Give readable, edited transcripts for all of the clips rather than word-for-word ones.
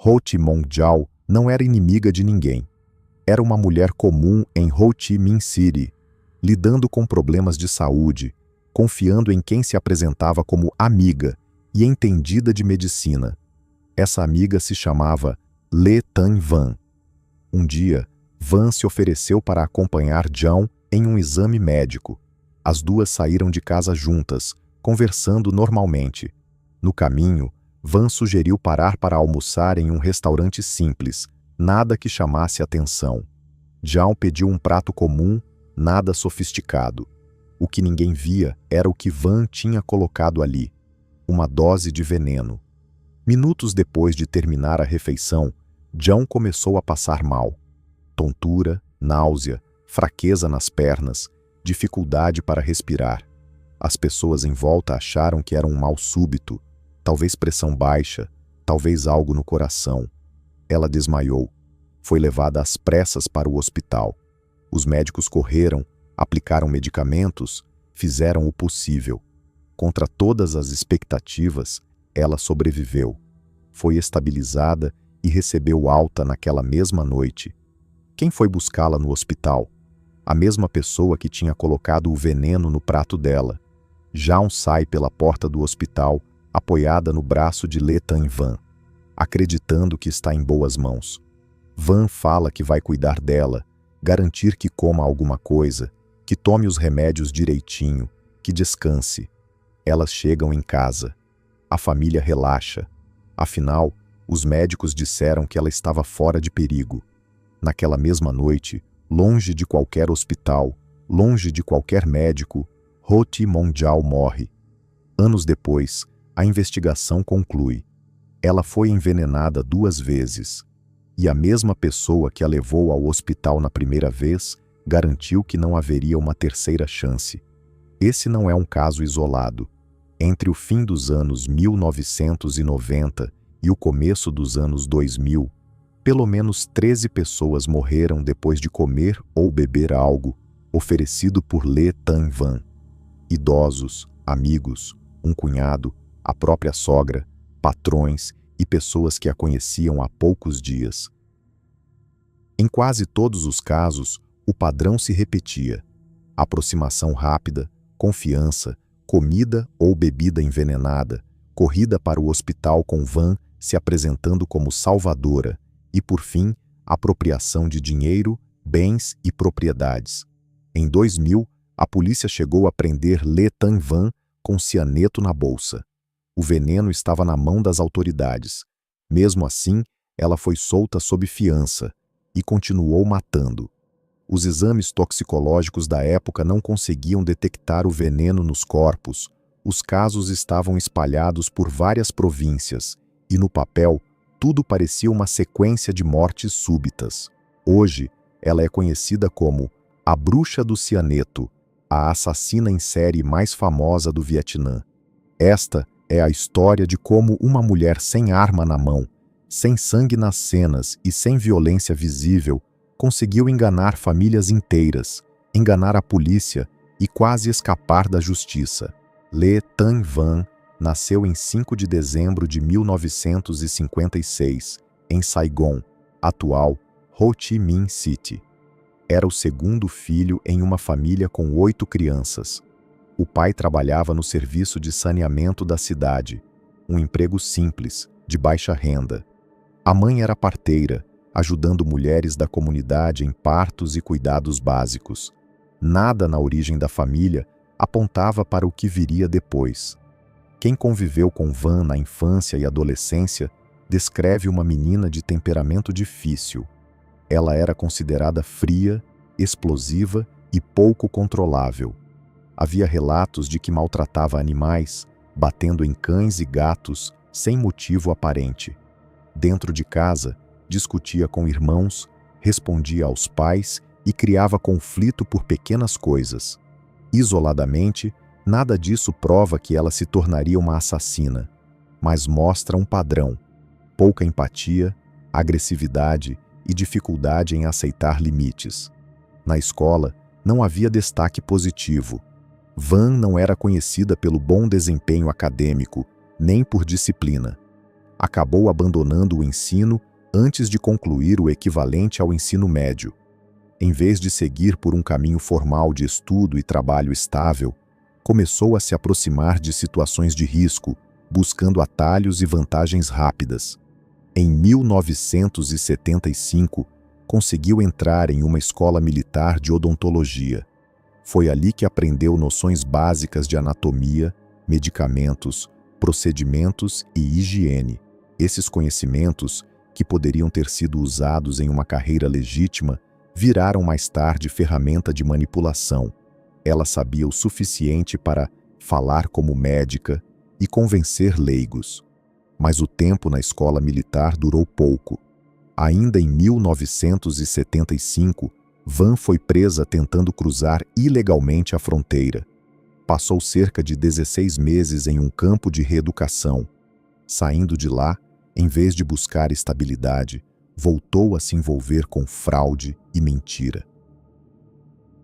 Ho Thi Mong Jao não era inimiga de ninguém. Era uma mulher comum em Ho Chi Minh City, lidando com problemas de saúde, confiando em quem se apresentava como amiga e entendida de medicina. Essa amiga se chamava Le Tan Van. Um dia, Van se ofereceu para acompanhar Jao em um exame médico. As duas saíram de casa juntas, conversando normalmente. No caminho, Van sugeriu parar para almoçar em um restaurante simples, nada que chamasse atenção. Jao pediu um prato comum, nada sofisticado. O que ninguém via era o que Van tinha colocado ali, uma dose de veneno. Minutos depois de terminar a refeição, Jao começou a passar mal. Tontura, náusea, fraqueza nas pernas, dificuldade para respirar. As pessoas em volta acharam que era um mal súbito, talvez pressão baixa, talvez algo no coração. Ela desmaiou. Foi levada às pressas para o hospital. Os médicos correram, aplicaram medicamentos, fizeram o possível. Contra todas as expectativas, ela sobreviveu. Foi estabilizada e recebeu alta naquela mesma noite. Quem foi buscá-la no hospital? A mesma pessoa que tinha colocado o veneno no prato dela. Jao sai pela porta do hospital, apoiada no braço de Le Tan Van, acreditando que está em boas mãos. Van fala que vai cuidar dela, garantir que coma alguma coisa, que tome os remédios direitinho, que descanse. Elas chegam em casa. A família relaxa. Afinal, os médicos disseram que ela estava fora de perigo. Naquela mesma noite, longe de qualquer hospital, longe de qualquer médico, Ho Thi Mong Jao morre. Anos depois, a investigação conclui. Ela foi envenenada 2 vezes. E a mesma pessoa que a levou ao hospital na primeira vez garantiu que não haveria uma terceira chance. Esse não é um caso isolado. Entre o fim dos anos 1990 e o começo dos anos 2000, pelo menos 13 pessoas morreram depois de comer ou beber algo oferecido por Le Tan Van. Idosos, amigos, um cunhado, a própria sogra, patrões e pessoas que a conheciam há poucos dias. Em quase todos os casos, o padrão se repetia. Aproximação rápida, confiança, comida ou bebida envenenada, corrida para o hospital com Van se apresentando como salvadora e, por fim, apropriação de dinheiro, bens e propriedades. Em 2000, a polícia chegou a prender Le Tan Van com cianeto na bolsa. O veneno estava na mão das autoridades. Mesmo assim, ela foi solta sob fiança e continuou matando. Os exames toxicológicos da época não conseguiam detectar o veneno nos corpos. Os casos estavam espalhados por várias províncias e, no papel, tudo parecia uma sequência de mortes súbitas. Hoje, ela é conhecida como a Bruxa do Cianeto, a assassina em série mais famosa do Vietnã. Esta é a história de como uma mulher sem arma na mão, sem sangue nas cenas e sem violência visível, conseguiu enganar famílias inteiras, enganar a polícia e quase escapar da justiça. Le Tan Van nasceu em 5 de dezembro de 1956, em Saigon, atual Ho Chi Minh City. Era o segundo filho em uma família com 8 crianças. O pai trabalhava no serviço de saneamento da cidade, um emprego simples, de baixa renda. A mãe era parteira, ajudando mulheres da comunidade em partos e cuidados básicos. Nada na origem da família apontava para o que viria depois. Quem conviveu com Van na infância e adolescência descreve uma menina de temperamento difícil. Ela era considerada fria, explosiva e pouco controlável. Havia relatos de que maltratava animais, batendo em cães e gatos sem motivo aparente. Dentro de casa, discutia com irmãos, respondia aos pais e criava conflito por pequenas coisas. Isoladamente, nada disso prova que ela se tornaria uma assassina, mas mostra um padrão: pouca empatia, agressividade e dificuldade em aceitar limites. Na escola, não havia destaque positivo. Van não era conhecida pelo bom desempenho acadêmico, nem por disciplina. Acabou abandonando o ensino antes de concluir o equivalente ao ensino médio. Em vez de seguir por um caminho formal de estudo e trabalho estável, começou a se aproximar de situações de risco, buscando atalhos e vantagens rápidas. Em 1975, conseguiu entrar em uma escola militar de odontologia. Foi ali que aprendeu noções básicas de anatomia, medicamentos, procedimentos e higiene. Esses conhecimentos, que poderiam ter sido usados em uma carreira legítima, viraram mais tarde ferramenta de manipulação. Ela sabia o suficiente para falar como médica e convencer leigos. Mas o tempo na escola militar durou pouco. Ainda em 1975, Van foi presa tentando cruzar ilegalmente a fronteira. Passou cerca de 16 meses em um campo de reeducação. Saindo de lá, em vez de buscar estabilidade, voltou a se envolver com fraude e mentira.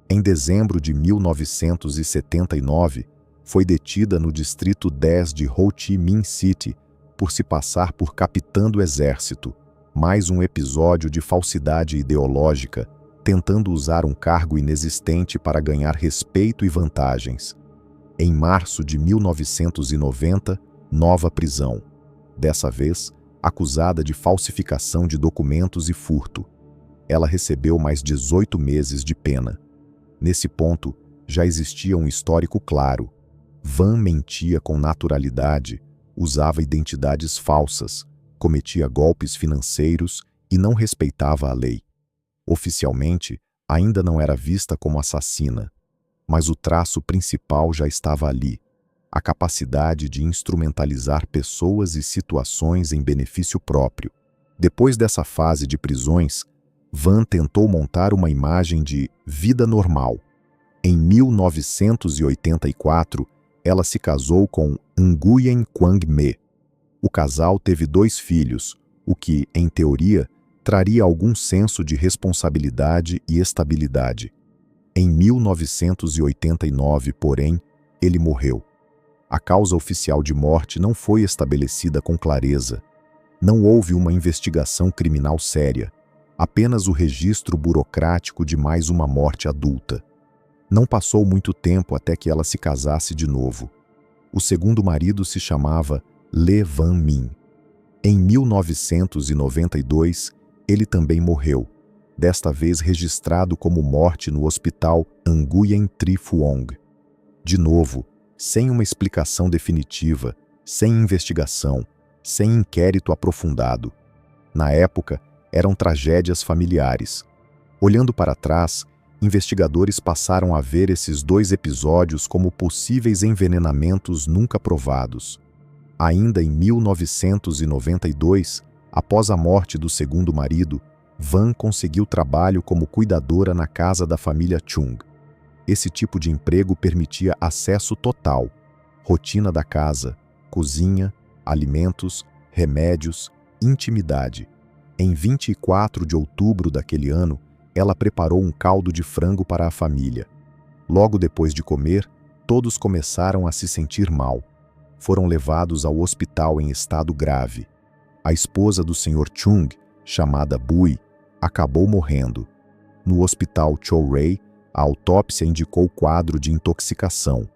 Em dezembro de 1979, foi detida no distrito 10 de Ho Chi Minh City por se passar por capitã do exército, mais um episódio de falsidade ideológica, tentando usar um cargo inexistente para ganhar respeito e vantagens. Em março de 1990, nova prisão. Dessa vez, acusada de falsificação de documentos e furto. Ela recebeu mais 18 meses de pena. Nesse ponto, já existia um histórico claro. Van mentia com naturalidade, usava identidades falsas, cometia golpes financeiros e não respeitava a lei. Oficialmente, ainda não era vista como assassina, mas o traço principal já estava ali: a capacidade de instrumentalizar pessoas e situações em benefício próprio. Depois dessa fase de prisões, Van tentou montar uma imagem de vida normal. Em 1984, ela se casou com Nguyen Quang Me. O casal teve 2 filhos, o que, em teoria, traria algum senso de responsabilidade e estabilidade. Em 1989, porém, ele morreu. A causa oficial de morte não foi estabelecida com clareza. Não houve uma investigação criminal séria, apenas o registro burocrático de mais uma morte adulta. Não passou muito tempo até que ela se casasse de novo. O segundo marido se chamava Le Van Minh. Em 1992, ele também morreu, desta vez registrado como morte no hospital Nguyen Tri Phuong. De novo, sem uma explicação definitiva, sem investigação, sem inquérito aprofundado. Na época, eram tragédias familiares. Olhando para trás, investigadores passaram a ver esses 2 episódios como possíveis envenenamentos nunca provados. Ainda em 1992, após a morte do segundo marido, Van conseguiu trabalho como cuidadora na casa da família Chung. Esse tipo de emprego permitia acesso total, rotina da casa, cozinha, alimentos, remédios, intimidade. Em 24 de outubro daquele ano, ela preparou um caldo de frango para a família. Logo depois de comer, todos começaram a se sentir mal. Foram levados ao hospital em estado grave. A esposa do Sr. Chung, chamada Bui, acabou morrendo. No hospital Chow Rei, a autópsia indicou quadro de intoxicação.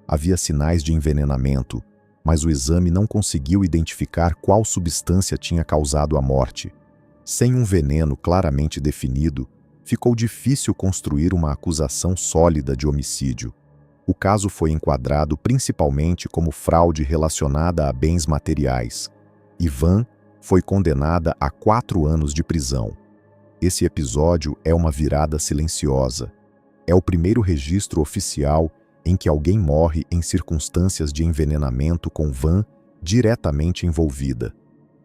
Havia sinais de envenenamento, mas o exame não conseguiu identificar qual substância tinha causado a morte. Sem um veneno claramente definido, ficou difícil construir uma acusação sólida de homicídio. O caso foi enquadrado principalmente como fraude relacionada a bens materiais. E Van foi condenada a 4 anos de prisão. Esse episódio é uma virada silenciosa. É o primeiro registro oficial em que alguém morre em circunstâncias de envenenamento com Van diretamente envolvida.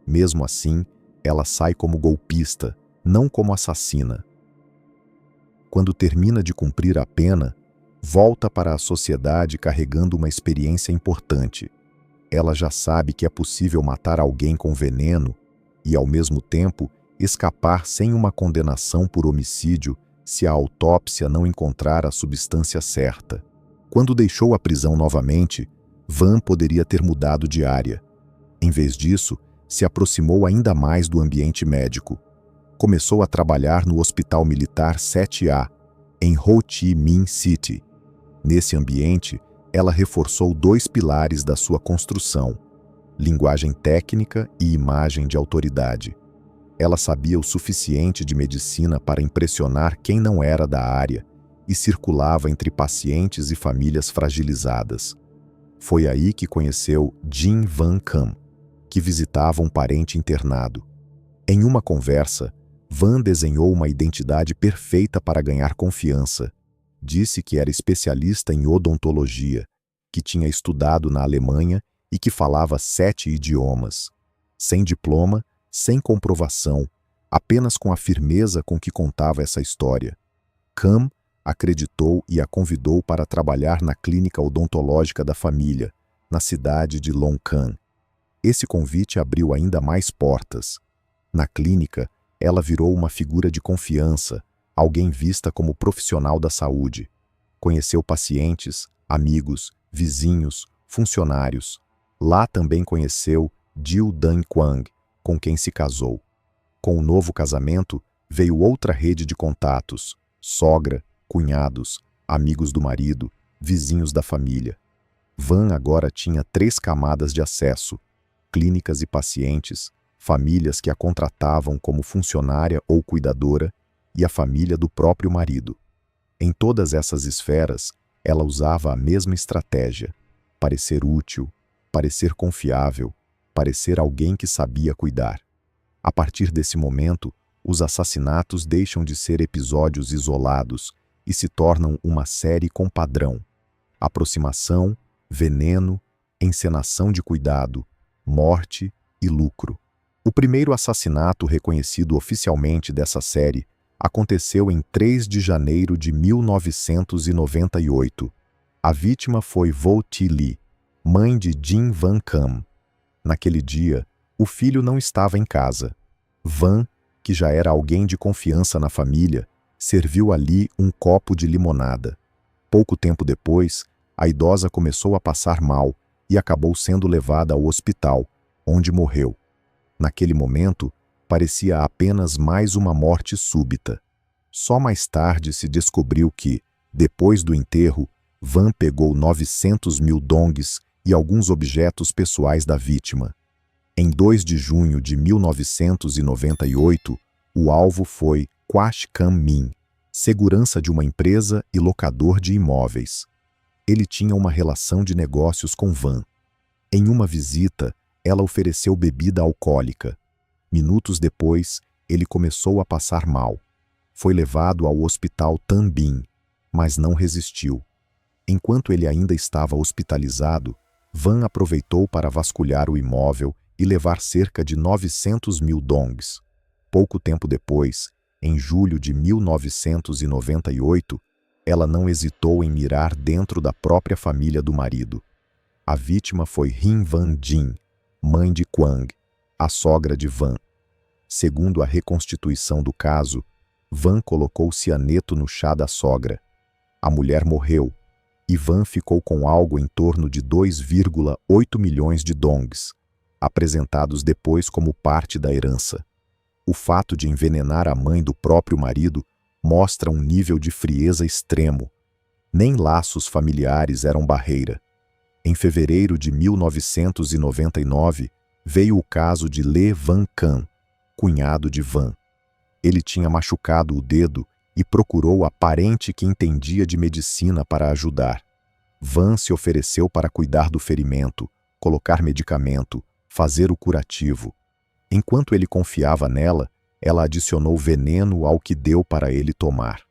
Mesmo assim, ela sai como golpista, não como assassina. Quando termina de cumprir a pena, volta para a sociedade carregando uma experiência importante. Ela já sabe que é possível matar alguém com veneno e, ao mesmo tempo, escapar sem uma condenação por homicídio se a autópsia não encontrar a substância certa. Quando deixou a prisão novamente, Van poderia ter mudado de área. Em vez disso, se aproximou ainda mais do ambiente médico. Começou a trabalhar no Hospital Militar 7A, em Ho Chi Minh City. Nesse ambiente, ela reforçou dois pilares da sua construção: linguagem técnica e imagem de autoridade. Ela sabia o suficiente de medicina para impressionar quem não era da área e circulava entre pacientes e famílias fragilizadas. Foi aí que conheceu Jin Van Cam, que visitava um parente internado. Em uma conversa, Van desenhou uma identidade perfeita para ganhar confiança. Disse que era especialista em odontologia, que tinha estudado na Alemanha e que falava 7 idiomas. Sem diploma, sem comprovação, apenas com a firmeza com que contava essa história. Cam acreditou e a convidou para trabalhar na clínica odontológica da família, na cidade de Long Can. Esse convite abriu ainda mais portas. Na clínica, ela virou uma figura de confiança, alguém vista como profissional da saúde. Conheceu pacientes, amigos, vizinhos, funcionários. Lá também conheceu Jiu Dan Quang, com quem se casou. Com o novo casamento, veio outra rede de contatos: sogra, cunhados, amigos do marido, vizinhos da família. Van agora tinha 3 camadas de acesso: clínicas e pacientes, famílias que a contratavam como funcionária ou cuidadora e a família do próprio marido. Em todas essas esferas, ela usava a mesma estratégia: parecer útil, parecer confiável, parecer alguém que sabia cuidar. A partir desse momento, os assassinatos deixam de ser episódios isolados e se tornam uma série com padrão: aproximação, veneno, encenação de cuidado, morte e lucro. O primeiro assassinato reconhecido oficialmente dessa série aconteceu em 3 de janeiro de 1998. A vítima foi Vo Thi Lee, mãe de Jin Van Cam. Naquele dia, o filho não estava em casa. Van, que já era alguém de confiança na família, serviu ali um copo de limonada. Pouco tempo depois, a idosa começou a passar mal e acabou sendo levada ao hospital, onde morreu. Naquele momento, parecia apenas mais uma morte súbita. Só mais tarde se descobriu que, depois do enterro, Van pegou 900 mil dongs e alguns objetos pessoais da vítima. Em 2 de junho de 1998, o alvo foi Quach Cam Min, segurança de uma empresa e locador de imóveis. Ele tinha uma relação de negócios com Van. Em uma visita, ela ofereceu bebida alcoólica. Minutos depois, ele começou a passar mal. Foi levado ao hospital Tan Binh, mas não resistiu. Enquanto ele ainda estava hospitalizado, Van aproveitou para vasculhar o imóvel e levar cerca de 900 mil dongs. Pouco tempo depois, em julho de 1998, ela não hesitou em mirar dentro da própria família do marido. A vítima foi Hin Van Jin, mãe de Quang, a sogra de Van. Segundo a reconstituição do caso, Van colocou cianeto no chá da sogra. A mulher morreu e Van ficou com algo em torno de 2,8 milhões de dongs, apresentados depois como parte da herança. O fato de envenenar a mãe do próprio marido mostra um nível de frieza extremo. Nem laços familiares eram barreira. Em fevereiro de 1999, veio o caso de Le Van Cam, cunhado de Van. Ele tinha machucado o dedo e procurou a parente que entendia de medicina para ajudar. Van se ofereceu para cuidar do ferimento, colocar medicamento, fazer o curativo. Enquanto ele confiava nela, ela adicionou veneno ao que deu para ele tomar.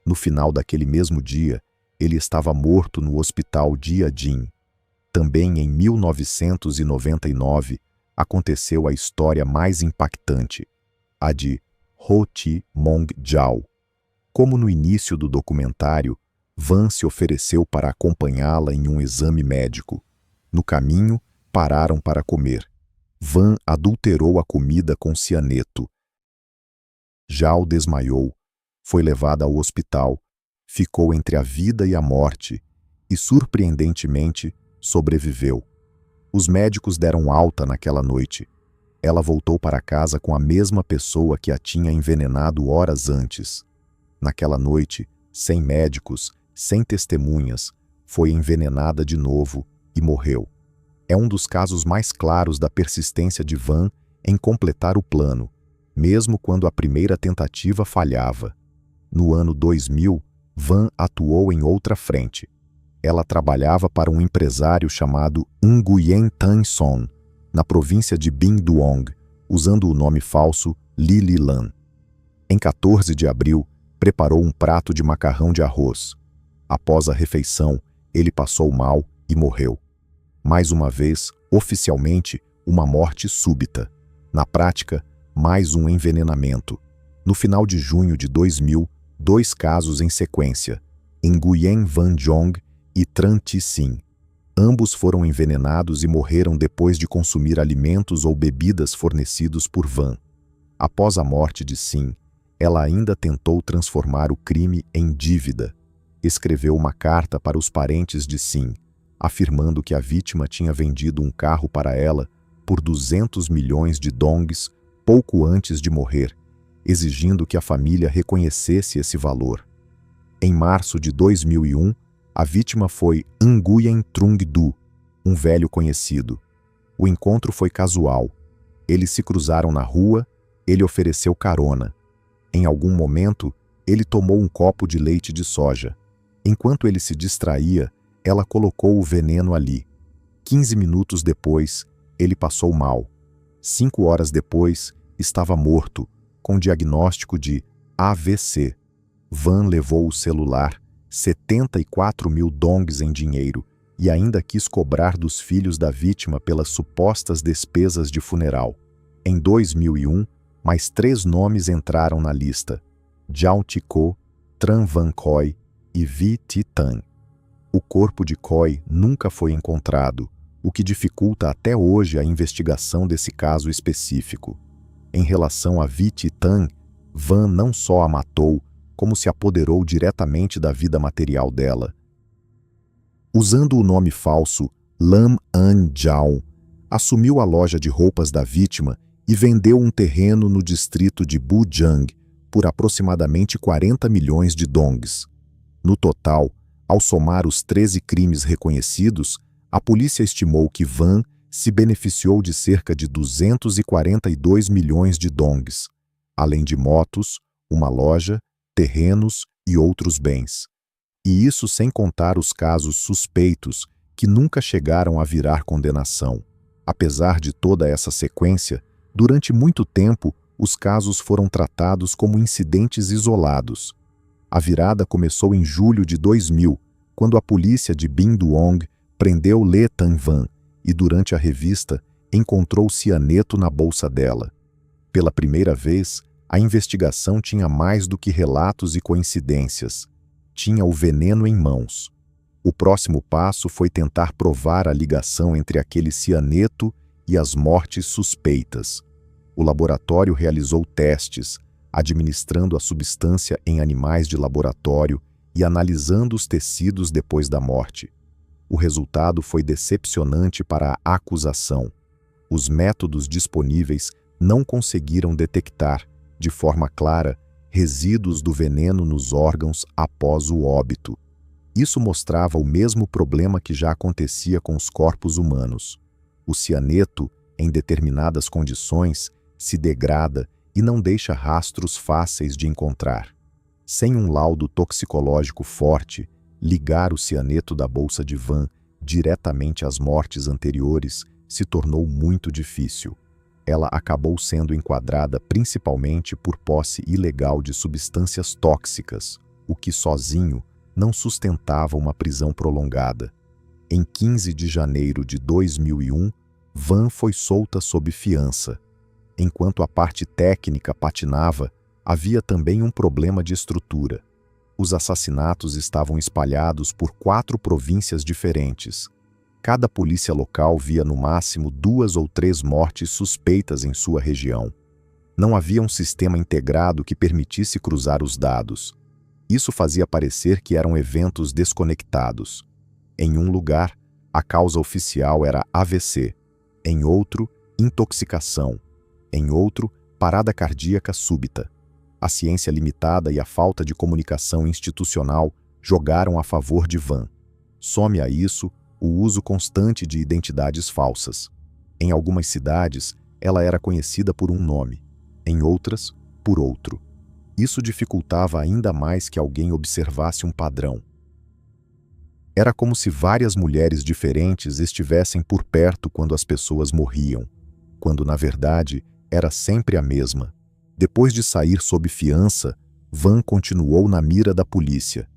No final daquele mesmo dia, ele estava morto no hospital Dia Dinh. Também em 1999, aconteceu a história mais impactante, a de Ho Thi Mong Jao. Como no início do documentário, Van se ofereceu para acompanhá-la em um exame médico. No caminho, pararam para comer. Van adulterou a comida com cianeto. Jao desmaiou, foi levada ao hospital, ficou entre a vida e a morte e, surpreendentemente, sobreviveu. Os médicos deram alta naquela noite. Ela voltou para casa com a mesma pessoa que a tinha envenenado horas antes. Naquela noite, sem médicos, sem testemunhas, foi envenenada de novo e morreu. É um dos casos mais claros da persistência de Van em completar o plano, mesmo quando a primeira tentativa falhava. No ano 2000, Van atuou em outra frente. Ela trabalhava para um empresário chamado Nguyen Thanh Son, na província de Binh Duong, usando o nome falso Lily Lan. Em 14 de abril, preparou um prato de macarrão de arroz. Após a refeição, ele passou mal e morreu. Mais uma vez, oficialmente, uma morte súbita. Na prática, mais um envenenamento. No final de junho de 2000, 2 casos em sequência, Nguyen Van Jong e Tran Thi Sinh. Ambos foram envenenados e morreram depois de consumir alimentos ou bebidas fornecidos por Van. Após a morte de Sinh, ela ainda tentou transformar o crime em dívida. Escreveu uma carta para os parentes de Sinh, afirmando que a vítima tinha vendido um carro para ela por 200 milhões de dongs pouco antes de morrer, exigindo que a família reconhecesse esse valor. Em março de 2001, a vítima foi Nguyen Trung Du, um velho conhecido. O encontro foi casual. Eles se cruzaram na rua, ele ofereceu carona. Em algum momento, ele tomou um copo de leite de soja. Enquanto ele se distraía, ela colocou o veneno ali. 15 minutos depois, ele passou mal. 5 horas depois, estava morto, com diagnóstico de AVC. Van levou o celular, 74 mil dongs em dinheiro, e ainda quis cobrar dos filhos da vítima pelas supostas despesas de funeral. Em 2001, mais 3 nomes entraram na lista: Giao Thi Co, Tran Van Coy e Vi Thi Thanh. O corpo de Coy nunca foi encontrado, o que dificulta até hoje a investigação desse caso específico. Em relação a Vi Thi Thanh, Van não só a matou, como se apoderou diretamente da vida material dela. Usando o nome falso Lam An Giao, assumiu a loja de roupas da vítima e vendeu um terreno no distrito de Bujang por aproximadamente 40 milhões de dongs. No total, ao somar os 13 crimes reconhecidos, a polícia estimou que Van se beneficiou de cerca de 242 milhões de dongs, além de motos, uma loja, terrenos e outros bens. E isso sem contar os casos suspeitos, que nunca chegaram a virar condenação. Apesar de toda essa sequência, durante muito tempo, os casos foram tratados como incidentes isolados. A virada começou em julho de 2000, quando a polícia de Binh Duong prendeu Le Thanh Van e, durante a revista, encontrou cianeto na bolsa dela. Pela primeira vez, a investigação tinha mais do que relatos e coincidências. Tinha o veneno em mãos. O próximo passo foi tentar provar a ligação entre aquele cianeto e as mortes suspeitas. O laboratório realizou testes, administrando a substância em animais de laboratório e analisando os tecidos depois da morte. O resultado foi decepcionante para a acusação. Os métodos disponíveis não conseguiram detectar, de forma clara, resíduos do veneno nos órgãos após o óbito. Isso mostrava o mesmo problema que já acontecia com os corpos humanos. O cianeto, em determinadas condições, se degrada e não deixa rastros fáceis de encontrar. Sem um laudo toxicológico forte, ligar o cianeto da bolsa de Van diretamente às mortes anteriores se tornou muito difícil. Ela acabou sendo enquadrada principalmente por posse ilegal de substâncias tóxicas, o que sozinho não sustentava uma prisão prolongada. Em 15 de janeiro de 2001, Van foi solta sob fiança. Enquanto a parte técnica patinava, havia também um problema de estrutura. Os assassinatos estavam espalhados por 4 províncias diferentes. Cada polícia local via no máximo 2 ou 3 mortes suspeitas em sua região. Não havia um sistema integrado que permitisse cruzar os dados. Isso fazia parecer que eram eventos desconectados. Em um lugar, a causa oficial era AVC. Em outro, intoxicação. Em outro, parada cardíaca súbita. A ciência limitada e a falta de comunicação institucional jogaram a favor de Van. Some a isso o uso constante de identidades falsas. Em algumas cidades, ela era conhecida por um nome, em outras, por outro. Isso dificultava ainda mais que alguém observasse um padrão. Era como se várias mulheres diferentes estivessem por perto quando as pessoas morriam, quando, na verdade, era sempre a mesma. Depois de sair sob fiança, Van continuou na mira da polícia.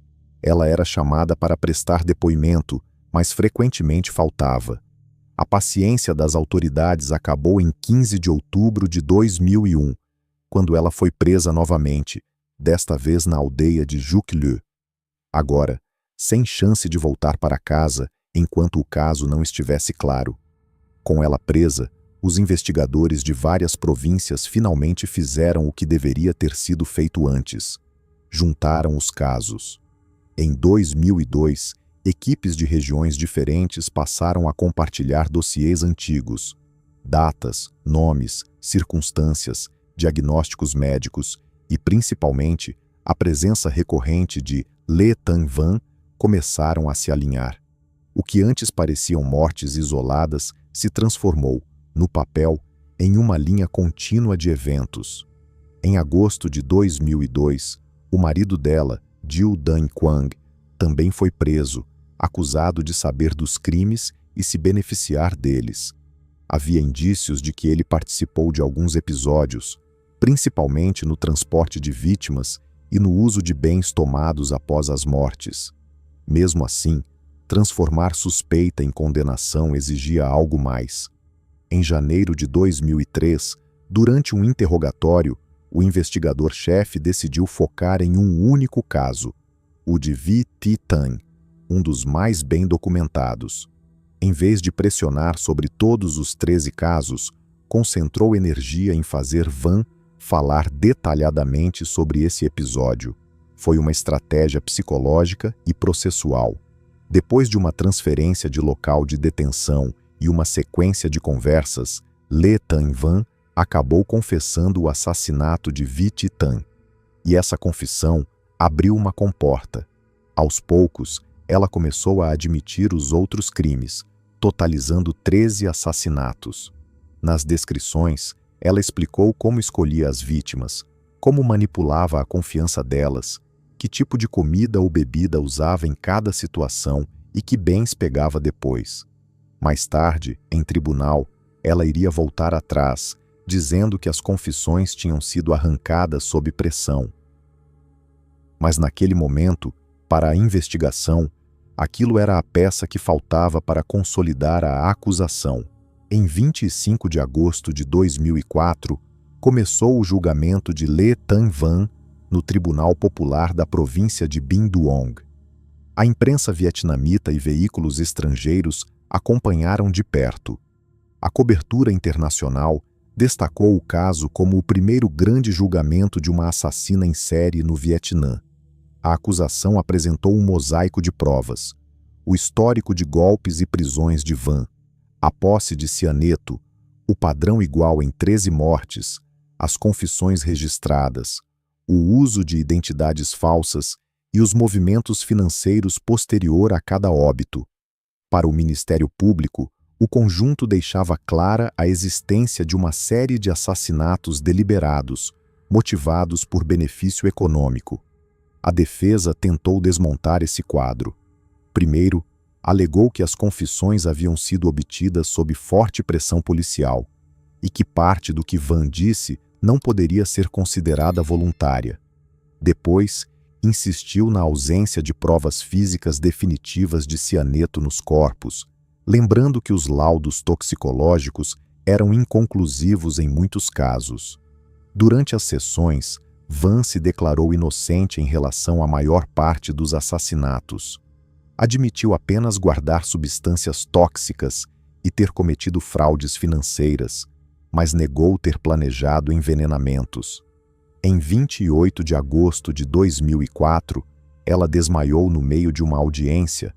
Ela era chamada para prestar depoimento, mas frequentemente faltava. A paciência das autoridades acabou em 15 de outubro de 2001, quando ela foi presa novamente, desta vez na aldeia de Juqueleu. Agora, sem chance de voltar para casa enquanto o caso não estivesse claro. Com ela presa, os investigadores de várias províncias finalmente fizeram o que deveria ter sido feito antes. Juntaram os casos. Em 2002, equipes de regiões diferentes passaram a compartilhar dossiês antigos. Datas, nomes, circunstâncias, diagnósticos médicos e, principalmente, a presença recorrente de Le Tan Van começaram a se alinhar. O que antes pareciam mortes isoladas se transformou, no papel, em uma linha contínua de eventos. Em agosto de 2002, o marido dela, Jiu Dan Quang, também foi preso, acusado de saber dos crimes e se beneficiar deles. Havia indícios de que ele participou de alguns episódios, principalmente no transporte de vítimas e no uso de bens tomados após as mortes. Mesmo assim, transformar suspeita em condenação exigia algo mais. Em janeiro de 2003, durante um interrogatório, o investigador-chefe decidiu focar em um único caso, o de Vi Thi Thanh, um dos mais bem documentados. Em vez de pressionar sobre todos os 13 casos, concentrou energia em fazer Van falar detalhadamente sobre esse episódio. Foi uma estratégia psicológica e processual. Depois de uma transferência de local de detenção e uma sequência de conversas, Le Tan Van acabou confessando o assassinato de Vi Thi Thanh. E essa confissão abriu uma comporta. Aos poucos, ela começou a admitir os outros crimes, totalizando 13 assassinatos. Nas descrições, ela explicou como escolhia as vítimas, como manipulava a confiança delas, que tipo de comida ou bebida usava em cada situação e que bens pegava depois. Mais tarde, em tribunal, ela iria voltar atrás, dizendo que as confissões tinham sido arrancadas sob pressão. Mas naquele momento, para a investigação, aquilo era a peça que faltava para consolidar a acusação. Em 25 de agosto de 2004, começou o julgamento de Le Tan Van no Tribunal Popular da província de Binh Duong. A imprensa vietnamita e veículos estrangeiros acompanharam de perto. A cobertura internacional destacou o caso como o primeiro grande julgamento de uma assassina em série no Vietnã. A acusação apresentou um mosaico de provas: o histórico de golpes e prisões de Van, a posse de cianeto, o padrão igual em 13 mortes, as confissões registradas, o uso de identidades falsas e os movimentos financeiros posterior a cada óbito. Para o Ministério Público, o conjunto deixava clara a existência de uma série de assassinatos deliberados, motivados por benefício econômico. A defesa tentou desmontar esse quadro. Primeiro, alegou que as confissões haviam sido obtidas sob forte pressão policial e que parte do que Van disse não poderia ser considerada voluntária. Depois, insistiu na ausência de provas físicas definitivas de cianeto nos corpos, lembrando que os laudos toxicológicos eram inconclusivos em muitos casos. Durante as sessões, Van se declarou inocente em relação à maior parte dos assassinatos. Admitiu apenas guardar substâncias tóxicas e ter cometido fraudes financeiras, mas negou ter planejado envenenamentos. Em 28 de agosto de 2004, ela desmaiou no meio de uma audiência,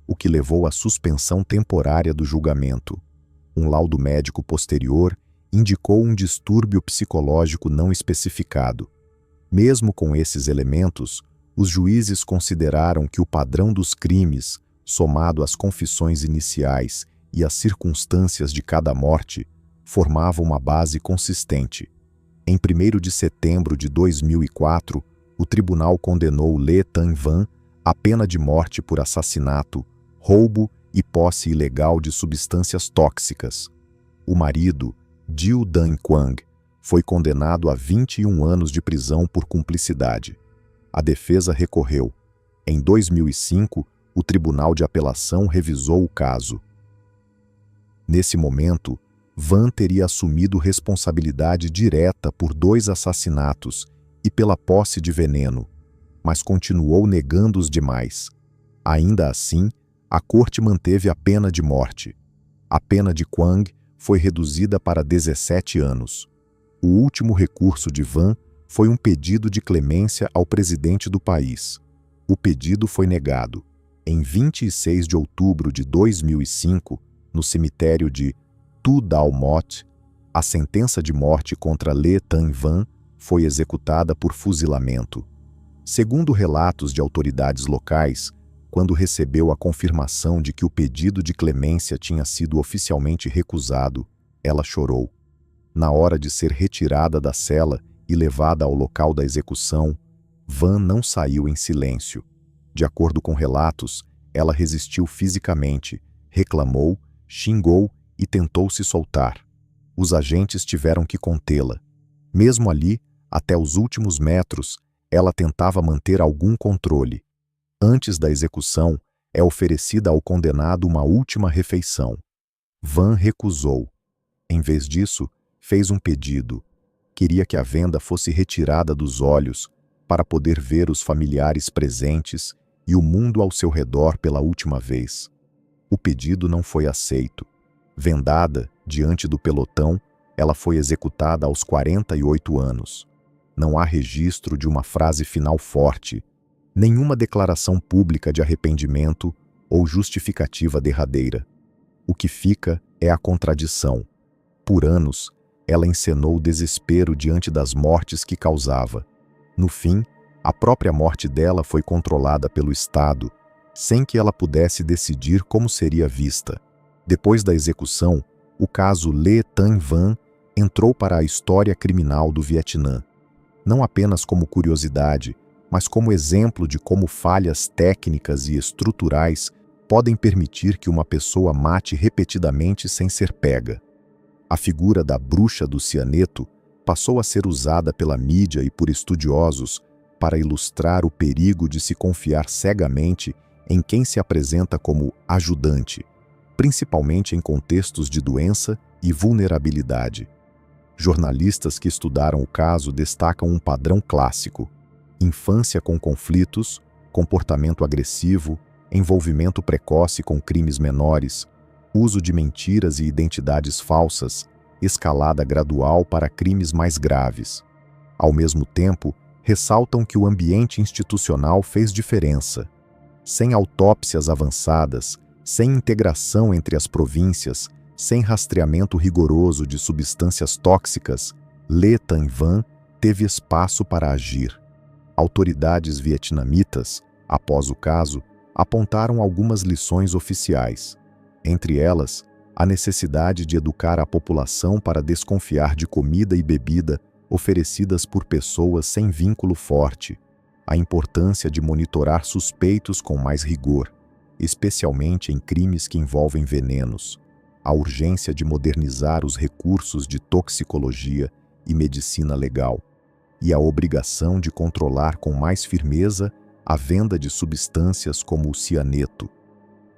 o que levou à suspensão temporária do julgamento. Um laudo médico posterior indicou um distúrbio psicológico não especificado. Mesmo com esses elementos, os juízes consideraram que o padrão dos crimes, somado às confissões iniciais e às circunstâncias de cada morte, formava uma base consistente. Em 1º de setembro de 2004, o tribunal condenou Le Thanh Van à pena de morte por assassinato, roubo e posse ilegal de substâncias tóxicas. O marido, Dieu Dan Quang, foi condenado a 21 anos de prisão por cumplicidade. A defesa recorreu. Em 2005, o Tribunal de Apelação revisou o caso. Nesse momento, Van teria assumido responsabilidade direta por 2 assassinatos e pela posse de veneno, mas continuou negando os demais. Ainda assim, a corte manteve a pena de morte. A pena de Quang foi reduzida para 17 anos. O último recurso de Van foi um pedido de clemência ao presidente do país. O pedido foi negado. Em 26 de outubro de 2005, no cemitério de Tu Dao Mot, a sentença de morte contra Le Thanh Van foi executada por fuzilamento. Segundo relatos de autoridades locais, quando recebeu a confirmação de que o pedido de clemência tinha sido oficialmente recusado, ela chorou. Na hora de ser retirada da cela e levada ao local da execução, Van não saiu em silêncio. De acordo com relatos, ela resistiu fisicamente, reclamou, xingou e tentou se soltar. Os agentes tiveram que contê-la. Mesmo ali, até os últimos metros, ela tentava manter algum controle. Antes da execução, é oferecida ao condenado uma última refeição. Van recusou. Em vez disso, fez um pedido. Queria que a venda fosse retirada dos olhos para poder ver os familiares presentes e o mundo ao seu redor pela última vez. O pedido não foi aceito. Vendada, diante do pelotão, ela foi executada aos 48 anos. Não há registro de uma frase final forte, nenhuma declaração pública de arrependimento ou justificativa derradeira. O que fica é a contradição. Por anos, ela encenou o desespero diante das mortes que causava. No fim, a própria morte dela foi controlada pelo Estado, sem que ela pudesse decidir como seria vista. Depois da execução, o caso Le Thanh Van entrou para a história criminal do Vietnã. Não apenas como curiosidade, mas como exemplo de como falhas técnicas e estruturais podem permitir que uma pessoa mate repetidamente sem ser pega. A figura da bruxa do cianeto passou a ser usada pela mídia e por estudiosos para ilustrar o perigo de se confiar cegamente em quem se apresenta como ajudante, principalmente em contextos de doença e vulnerabilidade. Jornalistas que estudaram o caso destacam um padrão clássico: infância com conflitos, comportamento agressivo, envolvimento precoce com crimes menores, uso de mentiras e identidades falsas, escalada gradual para crimes mais graves. Ao mesmo tempo, ressaltam que o ambiente institucional fez diferença. Sem autópsias avançadas, sem integração entre as províncias, sem rastreamento rigoroso de substâncias tóxicas, Le Thanh Van teve espaço para agir. Autoridades vietnamitas, após o caso, apontaram algumas lições oficiais. Entre elas, a necessidade de educar a população para desconfiar de comida e bebida oferecidas por pessoas sem vínculo forte, a importância de monitorar suspeitos com mais rigor, especialmente em crimes que envolvem venenos, a urgência de modernizar os recursos de toxicologia e medicina legal, e a obrigação de controlar com mais firmeza a venda de substâncias como o cianeto.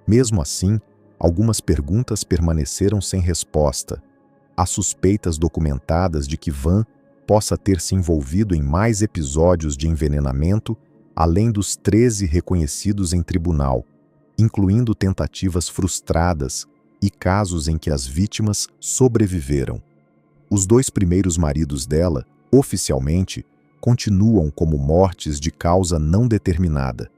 Mesmo assim, algumas perguntas permaneceram sem resposta. Há suspeitas documentadas de que Van possa ter se envolvido em mais episódios de envenenamento, além dos 13 reconhecidos em tribunal, incluindo tentativas frustradas e casos em que as vítimas sobreviveram. Os 2 primeiros maridos dela, oficialmente, continuam como mortes de causa não determinada,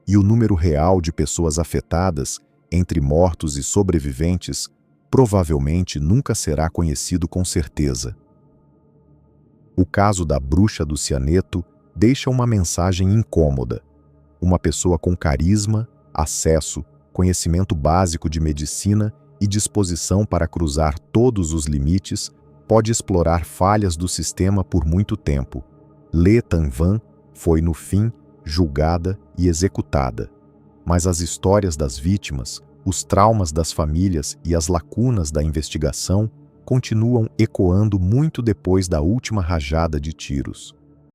e o número real de pessoas afetadas, entre mortos e sobreviventes, provavelmente nunca será conhecido com certeza. O caso da bruxa do cianeto deixa uma mensagem incômoda. Uma pessoa com carisma, acesso, conhecimento básico de medicina e disposição para cruzar todos os limites pode explorar falhas do sistema por muito tempo. Le Tan Van foi, no fim, julgada e executada. Mas as histórias das vítimas, os traumas das famílias e as lacunas da investigação continuam ecoando muito depois da última rajada de tiros.